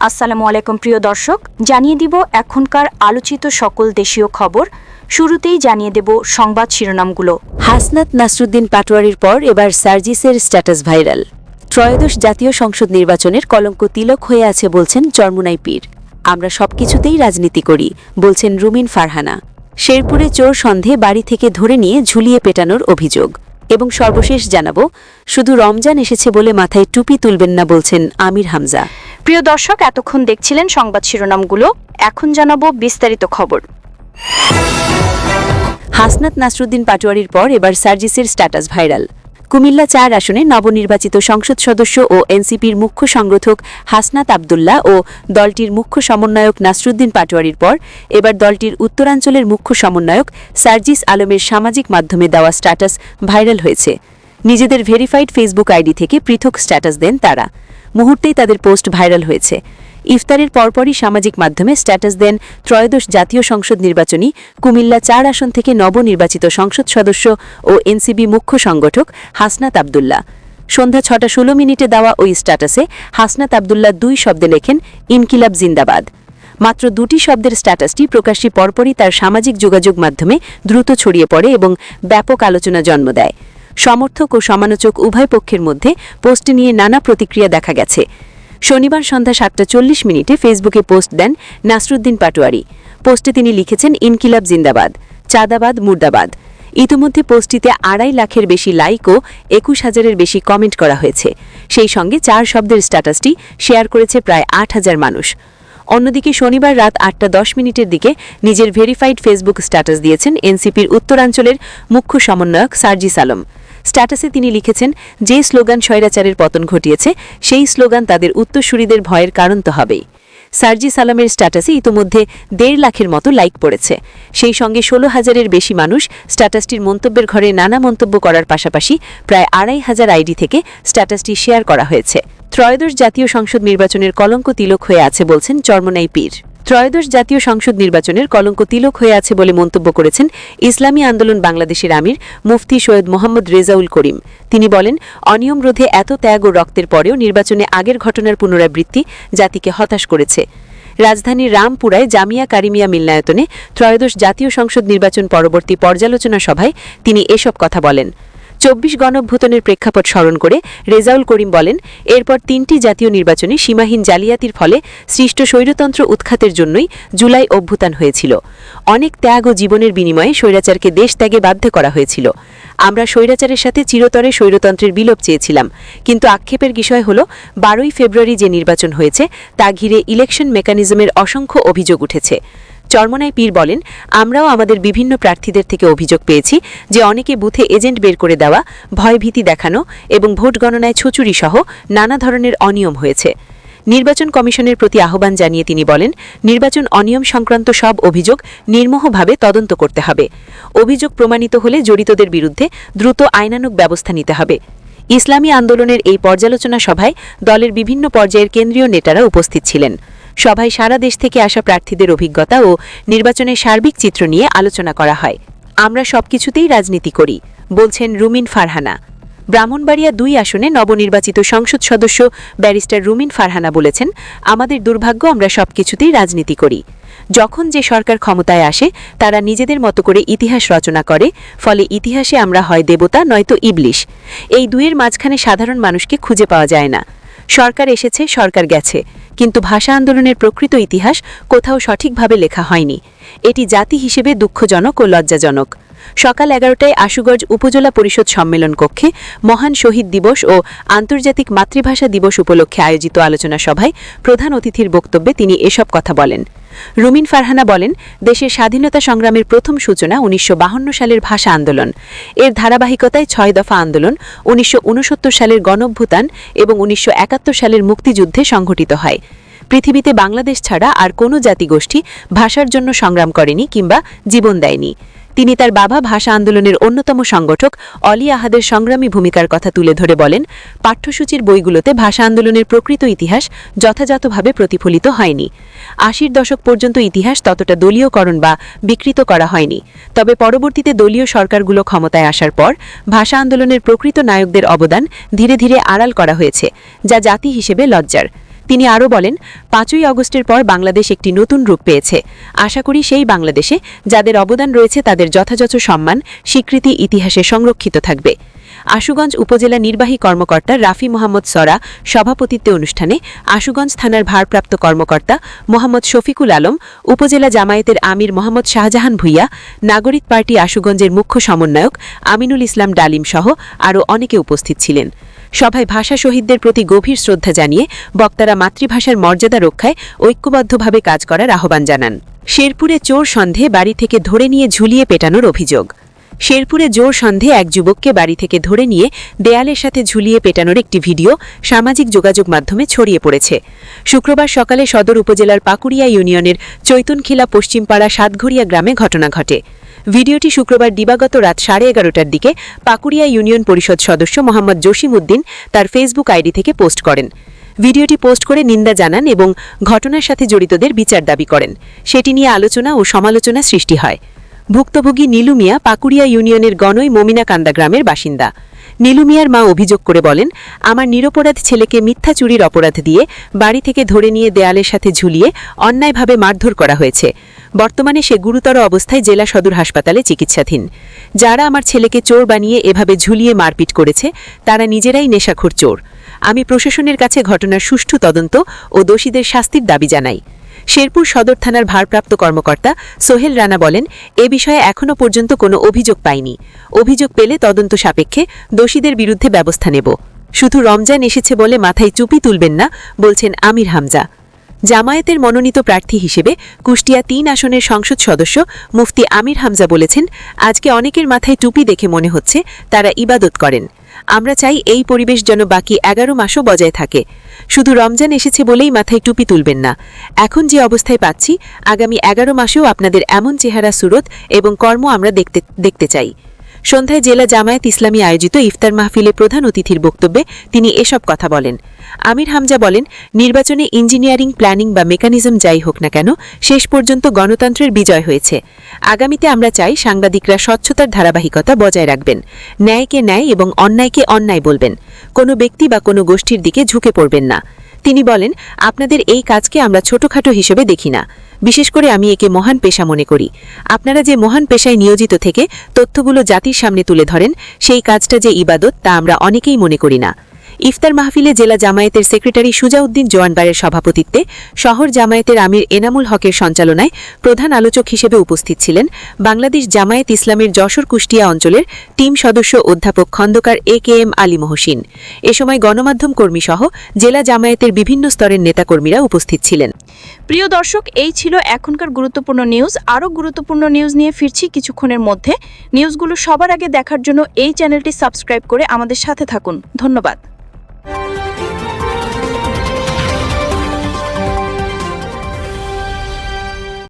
আসসালামু আলাইকুম প্রিয় দর্শক, জানিয়ে দিব এখনকার আলোচিত সকল দেশীয় খবর। শুরুতেই জানিয়ে দেব সংবাদ শিরোনামগুলো। হাসনাত নাসরুদ্দিন পাটোয়ারির পর এবার সার্জিসের স্ট্যাটাস ভাইরাল। ত্রয়োদশ জাতীয় সংসদ নির্বাচনের কলঙ্ক তিলক হয়ে আছে বলছেন চরমোনাই পীর। আমরা সবকিছুতেই রাজনীতি করি বলছেন রুমিন ফারহানা। শেরপুরে চোর সন্দেহে বাড়ি থেকে ধরে নিয়ে ঝুলিয়ে পেটানোর অভিযোগ। এবং সর্বশেষ জানাবো, শুধু রমজান এসেছে বলে মাথায় টুপি তুলবেন না বলছেন আমির হামজা। প্রিয় দর্শক, এতক্ষণ দেখছিলেন সংবাদ শিরোনামগুলো, এখন জানাবো বিস্তারিত খবর। হাসনাত নাসরুদ্দিন পাটোয়ারির পর এবার সার্জিসের স্ট্যাটাস ভাইরাল। কুমিল্লা ৪ আসনে নবনির্বাচিত সংসদ সদস্য ও এনসিপির মুখ্য সংগঠক হাসনাত আবদুল্লাহ ও দলটির মুখ্য সমন্বয়ক নাসরুদ্দিন পাটোয়ারির পর এবার দলটির উত্তরাঞ্চলের মুখ্য সমন্বয়ক সার্জিস আলমের সামাজিক মাধ্যমে দেওয়া স্ট্যাটাস ভাইরাল হয়েছে। নিজেদের ভেরিফাইড ফেসবুক আইডি থেকে পৃথক স্ট্যাটাস দেন তারা। মুহূর্তেই তাদের পোস্ট ভাইরাল হয়েছে। ইফতারের পরপরই সামাজিক মাধ্যমে স্ট্যাটাস দেন ত্রয়োদশ জাতীয় সংসদ নির্বাচনী কুমিল্লা ৪ আসন থেকে নবনির্বাচিত সংসদ সদস্য ও এনসিবি মুখ্য সংগঠক হাসনাত আবদুল্লাহ। সন্ধ্যা ৬:১৬ দেওয়া ওই স্ট্যাটাসে হাসনাত আবদুল্লাহ ২ শব্দে লেখেন ইনকিলাব জিন্দাবাদ। মাত্র ২টি শব্দের স্ট্যাটাসটি প্রকাশ্যে পরপরই তার সামাজিক যোগাযোগ মাধ্যমে দ্রুত ছড়িয়ে পড়ে এবং ব্যাপক আলোচনা জন্ম দেয়। সমর্থক ও সমালোচক উভয় পক্ষের মধ্যে পোস্ট নিয়ে নানা প্রতিক্রিয়া দেখা গেছে। শনিবার সন্ধ্যা ৭:৪০ ফেসবুকে পোস্ট দেন নাসরুদ্দিন পাটোয়ারি। পোস্টে তিনি লিখেছেন ইনকিলাব জিন্দাবাদ, চাঁদাবাদ মুর্দাবাদ। ইতিমধ্যে পোস্টটিতে ২.৫ লাখের বেশি লাইক ও ২১,০০০-এর বেশি কমেন্ট করা হয়েছে। সেই সঙ্গে ৪ শব্দের স্ট্যাটাসটি শেয়ার করেছে প্রায় ৮,০০০ মানুষ। অন্যদিকে শনিবার রাত ৮:১০ দিকে নিজের ভেরিফাইড ফেসবুক স্ট্যাটাস দিয়েছেন এনসিপির উত্তরাঞ্চলের মুখ্য সমন্বয়ক সার্জিস আলম। স্ট্যাটাসে তিনি লিখেছেন, যে স্লোগান স্বৈরাচারের পতন ঘটিয়েছে সেই স্লোগান তাদের উত্তরসূরিদের ভয়ের কারণ তো হবেই। সার্জিস আলমের স্ট্যাটাসে ইতোমধ্যে ১.৫ লাখের মতো লাইক পড়েছে। সেই সঙ্গে ১৬,০০০-এর বেশি মানুষ স্ট্যাটাসটির মন্তব্যের ঘরে নানা মন্তব্য করার পাশাপাশি প্রায় ২,৫০০ আইডি থেকে স্ট্যাটাসটি শেয়ার করা হয়েছে। ত্রয়োদশ জাতীয় সংসদ নির্বাচনের কলঙ্ক তিলক হয়ে আছে বলছেন চরমোনাই পীর। ত্রয়োদশ জাতীয় সংসদ নির্বাচনের কলঙ্ক তিলক হয়ে আছে বলে মন্তব্য করেছেন ইসলামী আন্দোলন বাংলাদেশের আমির মুফতি সৈয়দ মোহাম্মদ রেজাউল করিম। তিনি বলেন, অনিয়ম রোধে এত ত্যাগ ও রক্তের পরেও নির্বাচনে আগের ঘটনার পুনরাবৃত্তি জাতিকে হতাশ করেছে। রাজধানীর রামপুরায় জামিয়া কারিমিয়া মিলনায়তনে ত্রয়োদশ জাতীয় সংসদ নির্বাচন পরবর্তী পর্যালোচনা সভায় তিনি এসব কথা বলেন। ২৪ গণঅভ্যুত্থানের প্রেক্ষাপট স্মরণ করে রেজাউল করিম বলেন, এরপর ৩টি জাতীয় নির্বাচনে সীমাহীন জালিয়াতির ফলে সৃষ্ট স্বৈরতন্ত্র উৎখাতের জন্যই জুলাই অভ্যুত্থান হয়েছিল। অনেক ত্যাগ ও জীবনের বিনিময়ে স্বৈরাচারকে দেশ ত্যাগে বাধ্য করা হয়েছিল। আমরা স্বৈরাচারের সাথে চিরতরে স্বৈরতন্ত্রের বিলোপ চেয়েছিলাম, কিন্তু আক্ষেপের বিষয় হল ১২ই ফেব্রুয়ারি যে নির্বাচন হয়েছে তা ঘিরে ইলেকশন মেকানিজমের অসংখ্য অভিযোগ উঠেছে। চরমোনাই পীর বলেন, আমরাও আমাদের বিভিন্ন প্রার্থীদের থেকে অভিযোগ পেয়েছি যে অনেকে বুথে এজেন্ট বের করে দেওয়া, ভয়ভীতি দেখানো এবং ভোট গণনায় ছুচুরি সহ নানা ধরনের অনিয়ম হয়েছে। নির্বাচন কমিশনের প্রতি আহ্বান জানিয়ে তিনি বলেন, নির্বাচন অনিয়ম সংক্রান্ত সব অভিযোগ নির্মোহভাবে তদন্ত করতে হবে। অভিযোগ প্রমাণিত হলে জড়িতদের বিরুদ্ধে দ্রুত আইনানুগ ব্যবস্থা নিতে হবে। ইসলামী আন্দোলনের এই পর্যালোচনা সভায় দলের বিভিন্ন পর্যায়ের কেন্দ্রীয় নেতারা উপস্থিত ছিলেন। সভায় সারা দেশ থেকে আসা প্রার্থীদের অভিজ্ঞতা ও নির্বাচনের সার্বিক চিত্র নিয়ে আলোচনা করা হয়। আমরা সবকিছুতেই রাজনীতি করি বলছেন রুমিন ফারহানা। ব্রাহ্মণবাড়িয়া ২ আসনে নবনির্বাচিত সংসদ সদস্য ব্যারিস্টার রুমিন ফারহানা বলেছেন, আমাদের দুর্ভাগ্য আমরা সবকিছুতেই রাজনীতি করি। যখন যে সরকার ক্ষমতায় আসে তারা নিজেদের মতো করে ইতিহাস রচনা করে, ফলে ইতিহাসে আমরা হয় দেবতা নয়তো ইবলিশ। এই দুইয়ের মাঝখানে সাধারণ মানুষকে খুঁজে পাওয়া যায় না। সরকার এসেছে, সরকার গেছে, কিন্তু ভাষা আন্দোলনের প্রকৃত ইতিহাস কোথাও সঠিকভাবে লেখা হয়নি। এটি জাতি হিসেবে দুঃখজনক ও লজ্জাজনক। সকাল ১১টায় আশুগঞ্জ উপজেলা পরিষদ সম্মেলন কক্ষে মহান শহীদ দিবস ও আন্তর্জাতিক মাতৃভাষা দিবস উপলক্ষে আয়োজিত আলোচনা সভায় প্রধান অতিথির বক্তব্যে তিনি এসব কথা বলেন। রুমিন ফারহানা বলেন, দেশের স্বাধীনতা সংগ্রামের প্রথম সূচনা ১৯৫২ সালের ভাষা আন্দোলন। এর ধারাবাহিকতায় ৬ দফা আন্দোলন, ১৯৬৯ সালের গণঅভ্যুত্থান এবং ১৯৭১ সালের মুক্তিযুদ্ধে সংঘটিত হয়। পৃথিবীতে বাংলাদেশ ছাড়া আর কোনো জাতিগোষ্ঠী ভাষার জন্য সংগ্রাম করেনি কিংবা জীবন দেয়নি। তিনি তার বাবা ভাষা আন্দোলনের অন্যতম সংগঠক অলি আহাদের সংগ্রামী ভূমিকার কথা তুলে ধরে বলেন, পাঠ্যসূচির বইগুলোতে ভাষা আন্দোলনের প্রকৃত ইতিহাস যথাযথভাবে প্রতিফলিত হয়নি। ৮০ দশক পর্যন্ত ইতিহাস ততটা দলীয়করণ বা বিকৃত করা হয়নি। তবে পরবর্তীতে দলীয় সরকারগুলো ক্ষমতায় আসার পর ভাষা আন্দোলনের প্রকৃত নায়কদের অবদান ধীরে ধীরে আড়াল করা হয়েছে, যা জাতি হিসেবে লজ্জার। তিনি আরও বলেন, 5ই আগস্টের পর বাংলাদেশ একটি নতুন রূপ পেয়েছে। আশা করি সেই বাংলাদেশে যাদের অবদান রয়েছে তাদের যথাযথ সম্মান, স্বীকৃতি ইতিহাসে সংরক্ষিত থাকবে। আশুগঞ্জ উপজেলা নির্বাহী কর্মকর্তা রাফি মোহাম্মদ সরা সভাপতিত্বে অনুষ্ঠানে আশুগঞ্জ থানার ভারপ্রাপ্ত কর্মকর্তা মোহাম্মদ শফিকুল আলম, উপজেলা জামায়াতের আমির মোহাম্মদ শাহজাহান ভুইয়া, নাগরিক পার্টি আশুগঞ্জের মুখ্য সমন্বয়ক আমিনুল ইসলাম ডালিম সহ আরও অনেকে উপস্থিত ছিলেন। সভায় ভাষা শহীদদের প্রতি গভীর শ্রদ্ধা জানিয়ে বক্তারা মাতৃভাষার মর্যাদা রক্ষায় ঐক্যবদ্ধভাবে কাজ করার আহ্বান জানান। শেরপুরে চোর সন্দেহে বাড়ি থেকে ধরে নিয়ে ঝুলিয়ে পেটানোর অভিযোগ। শেরপুরে জোর সন্দেহে এক যুবককে বাড়ি থেকে ধরে নিয়ে দেয়ালের সাথে ঝুলিয়ে পেটানোর একটি ভিডিও সামাজিক যোগাযোগ মাধ্যমে ছড়িয়ে পড়েছে। শুক্রবার সকালে সদর উপজেলার পাকুড়িয়া ইউনিয়নের চৈতনখিলা পশ্চিমপাড়া সাতঘরিয়া গ্রামে ঘটনা ঘটে। ভিডিওটি শুক্রবার দিবাগত রাত 11:30টার দিকে পাকুড়িয়া ইউনিয়ন পরিষদ সদস্য মোহাম্মদ জসিম উদ্দিন তার ফেসবুক আইডি থেকে পোস্ট করেন। ভিডিওটি পোস্ট করে নিন্দা জানান এবং ঘটনার সাথে জড়িতদের বিচার দাবি করেন। সেটি নিয়ে আলোচনা ও সমালোচনা সৃষ্টি হয়। ভুক্তভোগী নীলু মিয়া পাকুড়িয়া ইউনিয়নের গনই মমিনাকান্দা গ্রামের বাসিন্দা। নীলু মিয়ার মা অভিযোগ করে বলেন, আমার নিরপরাধ ছেলেকে মিথ্যা চুরির অপরাধ দিয়ে বাড়ি থেকে ধরে নিয়ে দেয়ালের সাথে ঝুলিয়ে অন্যায়ভাবে মারধর করা হয়েছে। বর্তমানে সে গুরুতর অবস্থায় জেলা সদর হাসপাতালে চিকিৎসাধীন। যারা আমার ছেলেকে চোর বানিয়ে এভাবে ঝুলিয়ে মারপিট করেছে তারা নিজেরাই নেশাখোর চোর। আমি প্রশাসনের কাছে ঘটনার সুষ্ঠু তদন্ত ও দোষীদের শাস্তির দাবি জানাই। শেরপুর সদর থানার ভারপ্রাপ্ত কর্মকর্তা সোহেল রানা বলেন, এ বিষয়ে এখনও পর্যন্ত কোনো অভিযোগ পাইনি। অভিযোগ পেলে তদন্ত সাপেক্ষে দোষীদের বিরুদ্ধে ব্যবস্থা নেব। শুধু রমজান এসেছে বলে মাথায় টুপি তুলবেন না, বলছেন আমির হামজা। জামায়াতের মনোনীত প্রার্থী হিসেবে কুষ্টিয়া 3 আসনের সংসদ সদস্য মুফতি আমির হামজা বলেছেন, আজকে অনেকের মাথায় টুপি দেখে মনে হচ্ছে তারা ইবাদত করেন। আমরা চাই এই পরিবেশ যেন বাকি 11 মাসও বজায় থাকে। শুধু রমজান এসেছে বলেই মাথায় টুপি তুলবেন না। এখন যে অবস্থায় পাচ্ছি, আগামী 11 মাসেও আপনাদের এমন চেহারা সুরত এবং কর্ম আমরা দেখতে চাই। সন্ধ্যায় জেলা জামায়াত ইসলামী আয়োজিত ইফতার মাহফিলে প্রধান অতিথির বক্তব্যে তিনি এসব কথা বলেন। আমির হামজা বলেন, নির্বাচনে ইঞ্জিনিয়ারিং, প্ল্যানিং বা মেকানিজম যাই হোক না কেন, শেষ পর্যন্ত গণতন্ত্রের বিজয় হয়েছে। আগামীতে আমরা চাই সাংবাদিকরা স্বচ্ছতার ধারাবাহিকতা বজায় রাখবেন, ন্যায়কে ন্যায় এবং অন্যায়কে অন্যায় বলবেন, কোনো ব্যক্তি বা কোনো গোষ্ঠীর দিকে ঝুঁকে পড়বেন না। তিনি বলেন, আপনাদের এই কাজকে আমরা ছোটখাটো হিসেবে দেখি না, বিশেষ করে আমি একে মহান পেশা মনে করি। আপনারা যে মহান পেশায় নিয়োজিত থেকে তথ্যগুলো জাতির সামনে তুলে ধরেন, সেই কাজটা যে ইবাদত তা আমরা অনেকেই মনে করি না। ইফতার মাহফিলে জেলা জামায়াতের সেক্রেটারি সুজাউদ্দিন জোয়ানবারের সভাপতিত্বে, শহর জামায়াতের আমির এনামুল হকের সঞ্চালনায় প্রধান আলোচক হিসেবে উপস্থিত ছিলেন বাংলাদেশ জামায়াত ইসলামের যশোর কুষ্টিয়া অঞ্চলের টিম সদস্য অধ্যাপক খন্দকার AKM আলী মহসিন। এ সময় গণমাধ্যম কর্মী সহ জেলা জামায়াতের বিভিন্ন স্তরের নেতাকর্মীরা উপস্থিত ছিলেন। প্রিয় দর্শক, এই ছিল এখনকার গুরুত্বপূর্ণ নিউজ। আরও গুরুত্বপূর্ণ নিউজ নিয়ে ফিরছি কিছুক্ষণের মধ্যে। নিউজগুলো সবার আগে দেখার জন্য এই চ্যানেলটি সাবস্ক্রাইব করে আমাদের সাথে থাকুন। ধন্যবাদ।